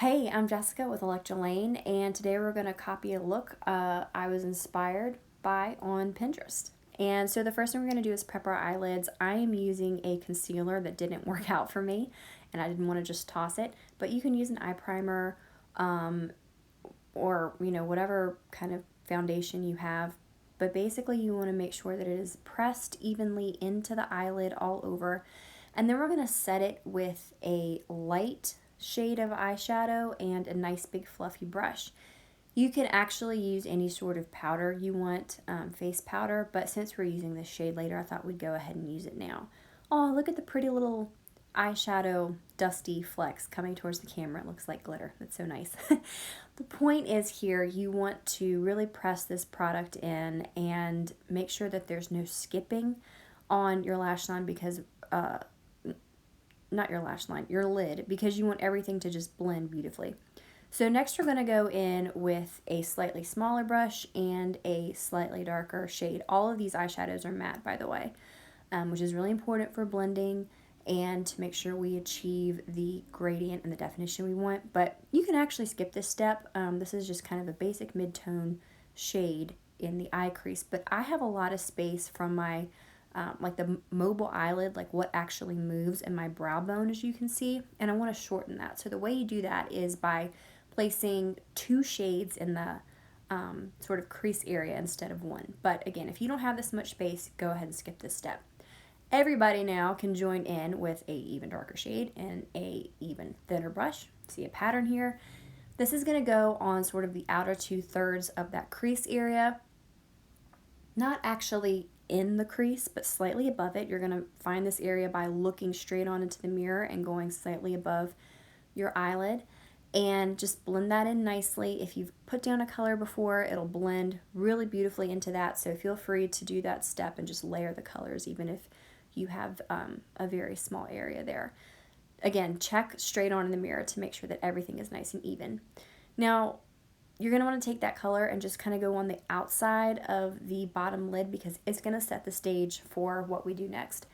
Hey, I'm Jessica with Electra, and today we're going to copy a look I was inspired by on Pinterest. And so the first thing we're going to do is prep our eyelids. I am using a concealer that didn't work out for me, and I didn't want to just toss it. But you can use an eye primer or, whatever kind of foundation you have. But basically, you want to make sure that it is pressed evenly into the eyelid all over. And then we're going to set it with a light shade of eyeshadow and a nice big fluffy brush. You can actually use any sort of powder you want, face powder, but since we're using this shade later, I thought we'd go ahead and use it now. Oh, look at the pretty little eyeshadow dusty flecks coming towards the camera. It looks like glitter. That's so nice. The point is here, you want to really press this product in and make sure that there's no skipping on your lash line because not your lash line, your lid, because you want everything to just blend beautifully. So next we're going to go in with a slightly smaller brush and a slightly darker shade. All of these eyeshadows are matte, by the way, which is really important for blending and to make sure we achieve the gradient and the definition we want. But you can actually skip this step. This is just kind of a basic mid-tone shade in the eye crease, but I have a lot of space from my like the mobile eyelid, like what actually moves in my brow bone, as you can see, and I want to shorten that. So the way you do that is by placing two shades in the sort of crease area instead of one. But again, if you don't have this much space, go ahead and skip this step. Everybody now can join in with a even darker shade and a even thinner brush. See a pattern here? This is going to go on sort of the outer 2/3 of that crease area. Not actually in the crease, but slightly above it. You're going to find this area by looking straight on into the mirror and going slightly above your eyelid. And just blend that in nicely. If you've put down a color before, it'll blend really beautifully into that. So feel free to do that step and just layer the colors, even if you have a very small area there. Again, check straight on in the mirror to make sure that everything is nice and even. Now, you're going to want to take that color and just kind of go on the outside of the bottom lid because it's going to set the stage for what we do next.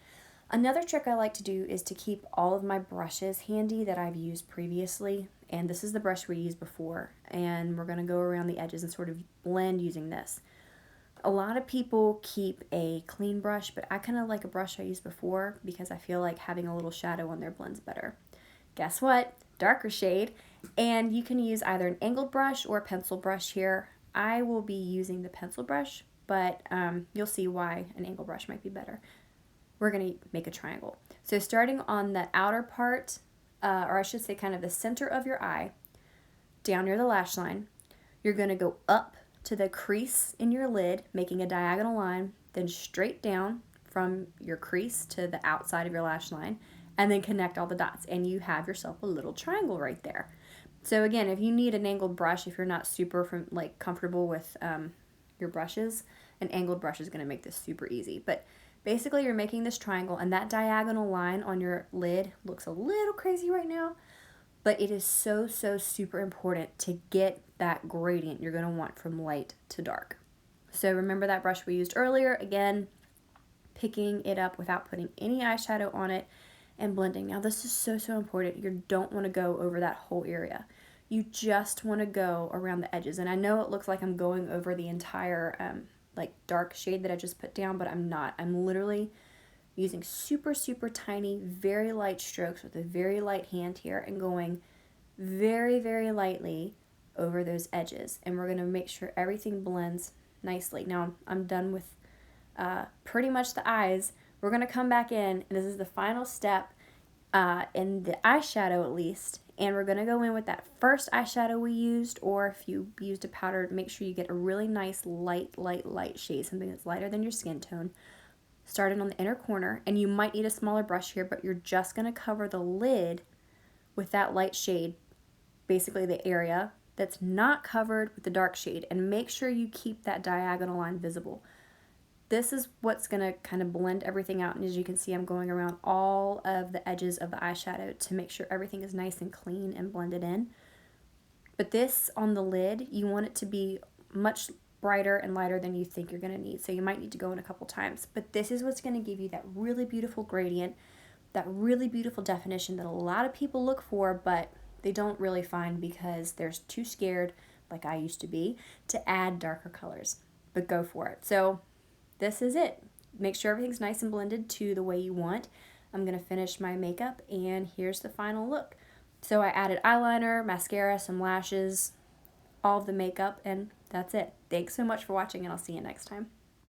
Another trick I like to do is to keep all of my brushes handy that I've used previously. And this is the brush we used before. And we're going to go around the edges and sort of blend using this. A lot of people keep a clean brush, but I kind of like a brush I used before because I feel like having a little shadow on there blends better. Guess what? Darker shade. And you can use either an angled brush or a pencil brush here. I will be using the pencil brush, but you'll see why an angled brush might be better. We're going to make a triangle. So starting on the outer part, or I should say kind of the center of your eye, down near the lash line, you're going to go up to the crease in your lid, making a diagonal line, then straight down from your crease to the outside of your lash line, and then connect all the dots, and you have yourself a little triangle right there. So again, if you need an angled brush, if you're not super comfortable with your brushes, an angled brush is going to make this super easy. But basically, you're making this triangle, and that diagonal line on your lid looks a little crazy right now, but it is so, so super important to get that gradient you're going to want from light to dark. So remember that brush we used earlier, again, picking it up without putting any eyeshadow on it and blending. Now this is so, so important. You don't want to go over that whole area. You just want to go around the edges. And I know it looks like I'm going over the entire like dark shade that I just put down, but I'm not. I'm literally using super, super tiny, very light strokes with a very light hand here and going very, very lightly over those edges. And we're going to make sure everything blends nicely. Now I'm done with pretty much the eyes. We're going to come back in, and this is the final step in the eyeshadow at least, and we're going to go in with that first eyeshadow we used, or if you used a powder, make sure you get a really nice light shade, something that's lighter than your skin tone, starting on the inner corner, and you might need a smaller brush here, but you're just going to cover the lid with that light shade, basically the area that's not covered with the dark shade, and make sure you keep that diagonal line visible. This is what's going to kind of blend everything out, and as you can see, I'm going around all of the edges of the eyeshadow to make sure everything is nice and clean and blended in. But this on the lid, you want it to be much brighter and lighter than you think you're going to need, so you might need to go in a couple times. But this is what's going to give you that really beautiful gradient, that really beautiful definition that a lot of people look for, but they don't really find because they're too scared, like I used to be, to add darker colors. But go for it. So this is it. Make sure everything's nice and blended to the way you want. I'm going to finish my makeup, and here's the final look. So I added eyeliner, mascara, some lashes, all of the makeup, and that's it. Thanks so much for watching, and I'll see you next time.